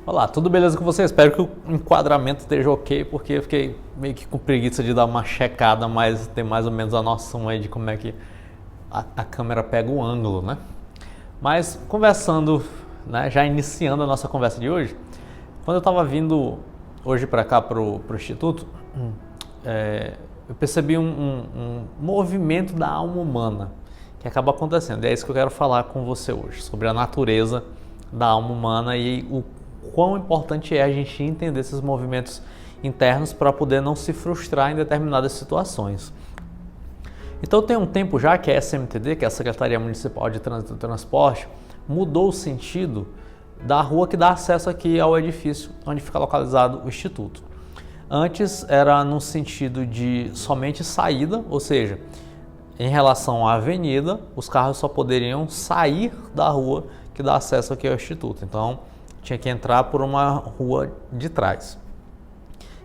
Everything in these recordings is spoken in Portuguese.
Olá, tudo beleza com você? Espero que o enquadramento esteja ok, porque eu fiquei meio que com preguiça de dar uma checada, mas ter mais ou menos a noção aí de como é que a câmera pega o ângulo, né? Mas conversando, né, já iniciando a nossa conversa de hoje, quando eu estava vindo hoje para cá, para o Instituto, eu percebi um movimento da alma humana que acaba acontecendo. E é isso que eu quero falar com você hoje, sobre a natureza da alma humana e o quão importante é a gente entender esses movimentos internos para poder não se frustrar em determinadas situações. Então tem um tempo já que a SMTD, que é a Secretaria Municipal de Trânsito e Transporte, mudou o sentido da rua que dá acesso aqui ao edifício onde fica localizado o Instituto. Antes era no sentido de somente saída, ou seja, em relação à avenida, os carros só poderiam sair da rua que dá acesso aqui ao Instituto. Então, tinha que entrar por uma rua de trás.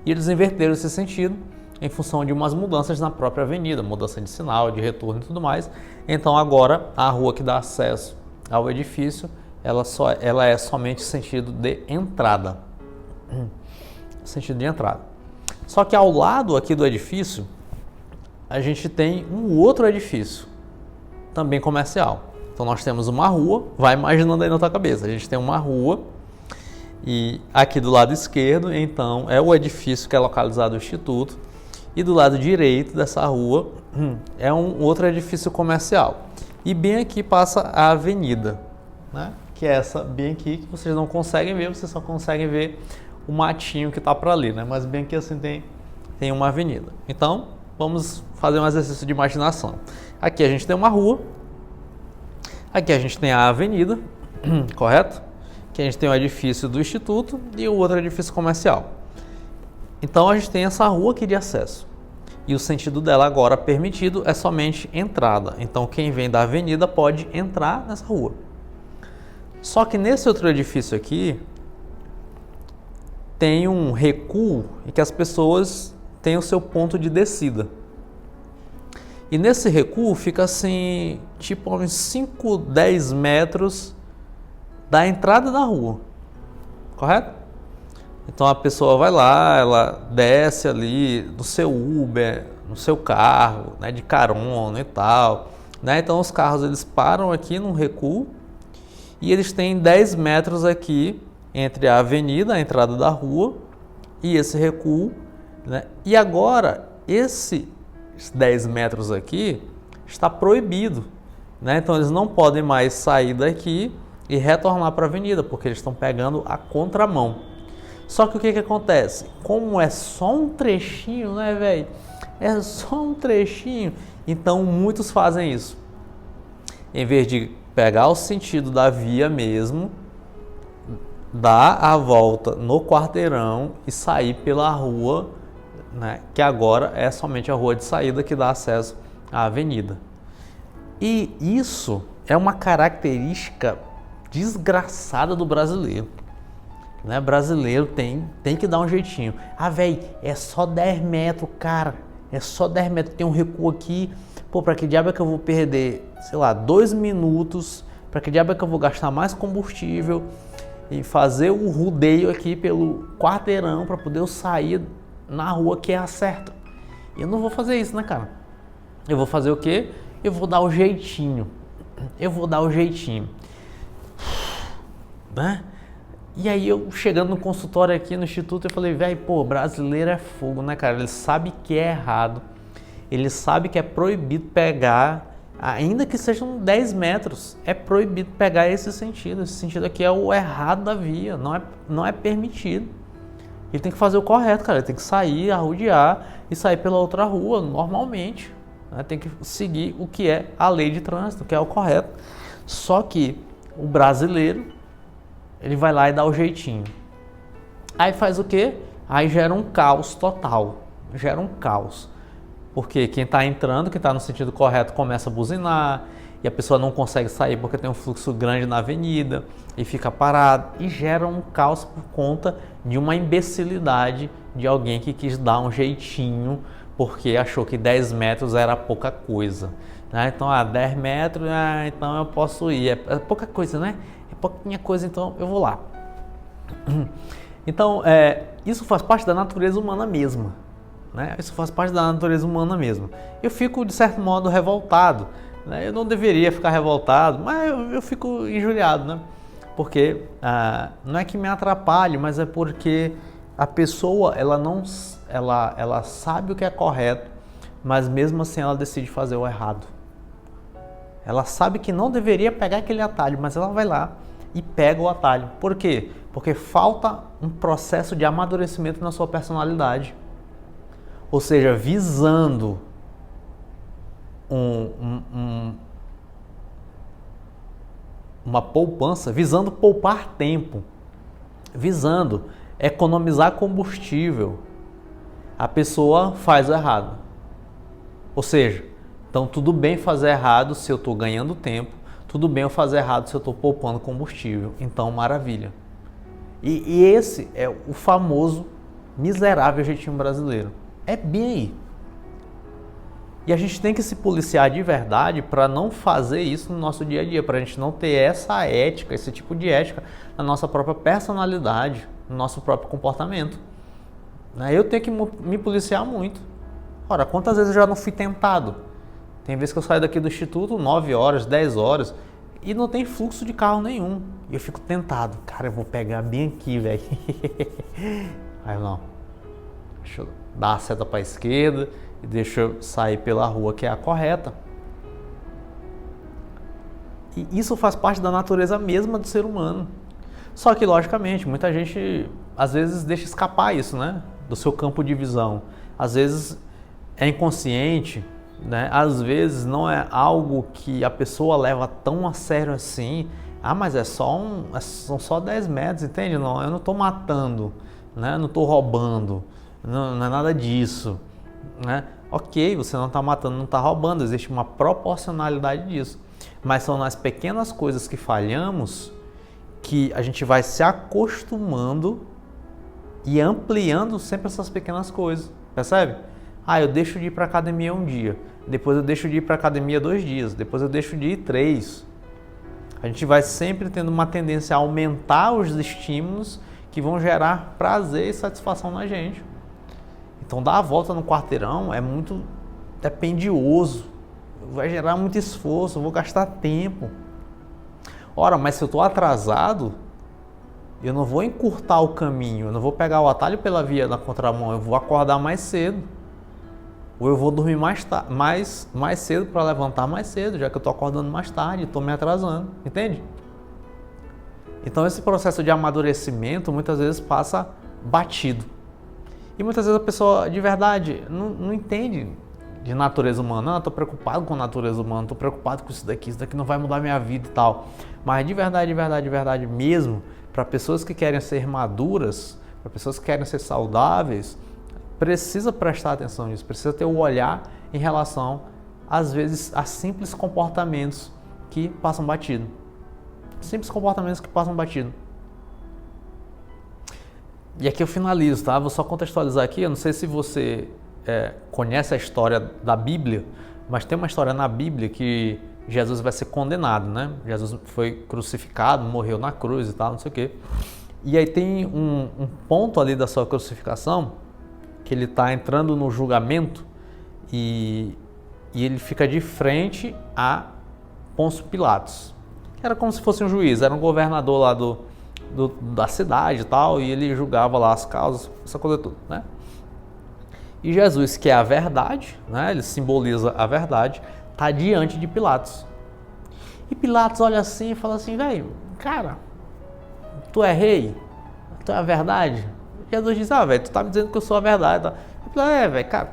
E eles inverteram esse sentido em função de umas mudanças na própria avenida, mudança de sinal, de retorno e tudo mais. Então agora a rua que dá acesso ao edifício, ela é somente sentido de entrada. Sentido de entrada. Só que ao lado aqui do edifício, a gente tem um outro edifício, também comercial. Então nós temos uma rua, vai imaginando aí na tua cabeça, a gente tem uma rua e aqui do lado esquerdo, então, é o edifício que é localizado no Instituto e do lado direito dessa rua é um outro edifício comercial. E bem aqui passa a avenida, né? Que é essa bem aqui que vocês não conseguem ver, vocês só conseguem ver o matinho que está para ali, né? Mas bem aqui assim tem uma avenida. Então, vamos fazer um exercício de imaginação. Aqui a gente tem uma rua, aqui a gente tem a avenida, correto? Aqui a gente tem o edifício do Instituto e o outro edifício comercial. Então a gente tem essa rua aqui de acesso. E o sentido dela agora permitido é somente entrada. Então quem vem da avenida pode entrar nessa rua. Só que nesse outro edifício aqui tem um recuo em que as pessoas têm o seu ponto de descida. E nesse recuo fica assim, tipo uns 5, 10 metros da entrada da rua, correto? Então a pessoa vai lá, ela desce ali no seu Uber, no seu carro, né, de carona e tal, né? Então os carros eles param aqui num recuo e eles têm 10 metros aqui entre a avenida, a entrada da rua e esse recuo, né? E agora esses 10 metros aqui está proibido, né? Então eles não podem mais sair daqui e retornar para a avenida, porque eles estão pegando a contramão. Só que o que acontece? Como é só um trechinho, né, velho? É só um trechinho. Então muitos fazem isso. Em vez de pegar o sentido da via mesmo, dar a volta no quarteirão e sair pela rua, né, que agora é somente a rua de saída que dá acesso à avenida. E isso é uma característica desgraçada do brasileiro, né? Brasileiro tem que dar um jeitinho. Ah, velho, é só 10 metros, cara, é só 10 metros, tem um recuo aqui, pô, pra que diabo é que eu vou perder, sei lá, 2 minutos, pra que diabo é que eu vou gastar mais combustível e fazer o rodeio aqui pelo quarteirão pra poder eu sair na rua que é a certa. Eu não vou fazer isso, né, cara? Eu vou fazer o quê? Eu vou dar o jeitinho. Né? E aí eu chegando no consultório aqui no Instituto, eu falei, velho, pô, brasileiro é fogo, né, cara? Ele sabe que é errado, ele sabe que é proibido pegar, ainda que sejam 10 metros, é proibido pegar esse sentido aqui é o errado da via, não é permitido. Ele tem que fazer o correto, cara, ele tem que sair, arrodear e sair pela outra rua, normalmente, né? Tem que seguir o que é a lei de trânsito, que é o correto. Só que o brasileiro, ele vai lá e dá o jeitinho. Aí faz o quê? Aí gera um caos total. Gera um caos. Porque quem está entrando, quem está no sentido correto, começa a buzinar e a pessoa não consegue sair porque tem um fluxo grande na avenida e fica parado. E gera um caos por conta de uma imbecilidade de alguém que quis dar um jeitinho porque achou que 10 metros era pouca coisa. Então, 10 metros, então eu posso ir. É pouca coisa, né? É pouquinha coisa, então eu vou lá. Então, isso faz parte da natureza humana mesma, né? Isso faz parte da natureza humana mesmo. Eu fico, de certo modo, revoltado, né? Eu não deveria ficar revoltado, mas eu fico injuriado, né? Porque não é que me atrapalhe, mas é porque a pessoa, ela sabe o que é correto, mas mesmo assim ela decide fazer o errado. Ela sabe que não deveria pegar aquele atalho, mas ela vai lá e pega o atalho. Por quê? Porque falta um processo de amadurecimento na sua personalidade. Ou seja, visando uma poupança, visando poupar tempo, visando economizar combustível, a pessoa faz o errado. Ou seja, então tudo bem fazer errado se eu estou ganhando tempo, tudo bem eu fazer errado se eu estou poupando combustível. Então, maravilha. E esse é o famoso miserável jeitinho brasileiro. É bem aí. E a gente tem que se policiar de verdade para não fazer isso no nosso dia a dia, para a gente não ter essa ética, esse tipo de ética na nossa própria personalidade, no nosso próprio comportamento. Eu tenho que me policiar muito. Ora, quantas vezes eu já não fui tentado? Tem vezes que eu saio daqui do instituto 9 horas, 10 horas e não tem fluxo de carro nenhum. E eu fico tentado. Cara, eu vou pegar bem aqui, velho. Aí não. Deixa eu dar a seta para a esquerda e deixa eu sair pela rua que é a correta. E isso faz parte da natureza mesma do ser humano. Só que, logicamente, muita gente às vezes deixa escapar isso, né? Do seu campo de visão. Às vezes é inconsciente, né? Às vezes não é algo que a pessoa leva tão a sério assim. Mas são só 10 metros, entende? Não, eu não estou matando, né? Não estou roubando, não é nada disso, né? Ok, você não está matando, não está roubando, existe uma proporcionalidade disso. Mas são nas pequenas coisas que falhamos que a gente vai se acostumando e ampliando sempre essas pequenas coisas, percebe? Eu deixo de ir para a academia um dia, depois eu deixo de ir para a academia 2 dias, depois eu deixo de ir 3. A gente vai sempre tendo uma tendência a aumentar os estímulos que vão gerar prazer e satisfação na gente. Então dar a volta no quarteirão é muito pendioso, vai gerar muito esforço, eu vou gastar tempo. Ora, mas se eu estou atrasado, eu não vou encurtar o caminho, eu não vou pegar o atalho pela via da contramão, eu vou acordar mais cedo. Ou eu vou dormir mais cedo para levantar mais cedo, já que eu estou acordando mais tarde, estou me atrasando, entende? Então esse processo de amadurecimento muitas vezes passa batido. E muitas vezes a pessoa de verdade não entende de natureza humana. Estou preocupado com a natureza humana, estou preocupado com isso daqui não vai mudar minha vida e tal. Mas de verdade mesmo, para pessoas que querem ser maduras, para pessoas que querem ser saudáveis, precisa prestar atenção nisso, precisa ter um olhar em relação, às vezes, a simples comportamentos que passam batido. Simples comportamentos que passam batido. E aqui eu finalizo, tá? Vou só contextualizar aqui, eu não sei se você conhece a história da Bíblia, mas tem uma história na Bíblia que Jesus vai ser condenado, né? Jesus foi crucificado, morreu na cruz e tal, não sei o quê. E aí tem um ponto ali da sua crucificação que ele está entrando no julgamento e ele fica de frente a Pôncio Pilatos. Era como se fosse um juiz, era um governador lá da cidade e tal, e ele julgava lá as causas, essa coisa toda, né? E Jesus, que é a verdade, né? Ele simboliza a verdade, está diante de Pilatos. E Pilatos olha assim e fala assim, velho, cara, tu é rei? Tu é a verdade? Jesus diz, velho, tu tá me dizendo que eu sou a verdade. Eu falei, velho, cara,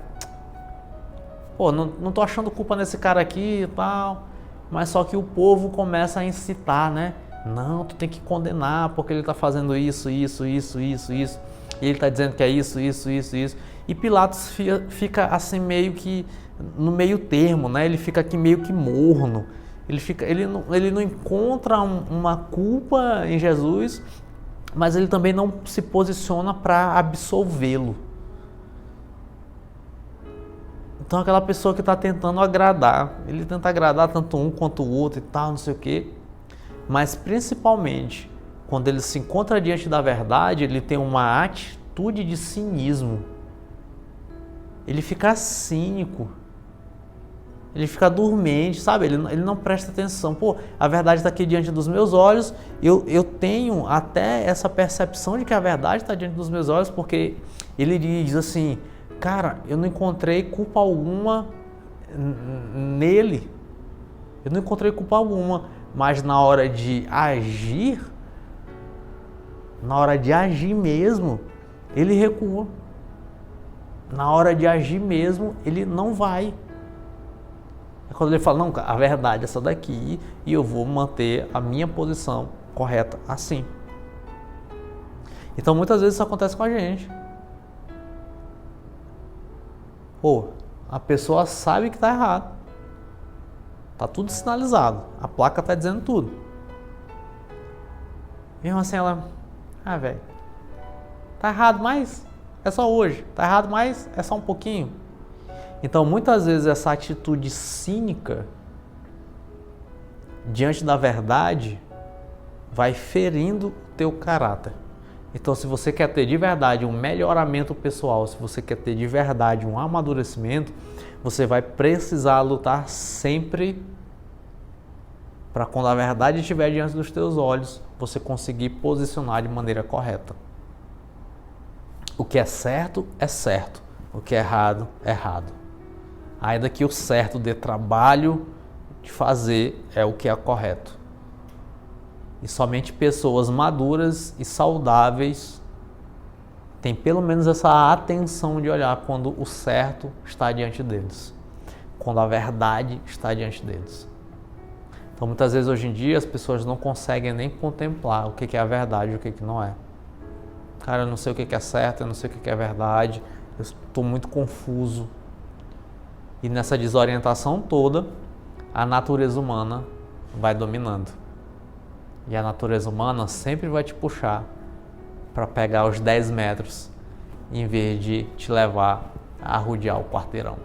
pô, não tô achando culpa nesse cara aqui e tal, mas só que o povo começa a incitar, né? Não, tu tem que condenar porque ele tá fazendo isso. E ele tá dizendo que é isso. E Pilatos fica assim meio que no meio termo, né? Ele fica aqui meio que morno. Ele não encontra uma culpa em Jesus, mas ele também não se posiciona para absolvê-lo. Então aquela pessoa que está tentando agradar, ele tenta agradar tanto um quanto o outro e tal, não sei o quê, mas principalmente quando ele se encontra diante da verdade, ele tem uma atitude de cinismo. Ele fica cínico. Ele fica dormente, sabe? Ele não presta atenção. Pô, a verdade está aqui diante dos meus olhos. Eu tenho até essa percepção de que a verdade está diante dos meus olhos, porque ele diz assim, cara, eu não encontrei culpa alguma nele. Eu não encontrei culpa alguma. Mas na hora de agir mesmo, ele recua. Na hora de agir mesmo, ele não vai. É quando ele fala, não, a verdade é essa daqui e eu vou manter a minha posição correta assim. Então muitas vezes isso acontece com a gente. Pô, a pessoa sabe que está errado. Tá tudo sinalizado. A placa tá dizendo tudo. Mesmo assim ela, velho, tá errado, mas é só hoje. Tá errado, mas é só um pouquinho. Então, muitas vezes essa atitude cínica diante da verdade vai ferindo o teu caráter. Então, se você quer ter de verdade um melhoramento pessoal, se você quer ter de verdade um amadurecimento, você vai precisar lutar sempre para quando a verdade estiver diante dos teus olhos, você conseguir posicionar de maneira correta. O que é certo, o que é errado, é errado. Ainda que o certo dê trabalho de fazer, é o que é correto. E somente pessoas maduras e saudáveis têm pelo menos essa atenção de olhar quando o certo está diante deles, quando a verdade está diante deles. Então muitas vezes hoje em dia as pessoas não conseguem nem contemplar o que é a verdade e o que não é. Cara, eu não sei o que é certo, eu não sei o que é verdade, eu estou muito confuso. E nessa desorientação toda, a natureza humana vai dominando. E a natureza humana sempre vai te puxar para pegar os 10 metros, em vez de te levar a rodear o quarteirão.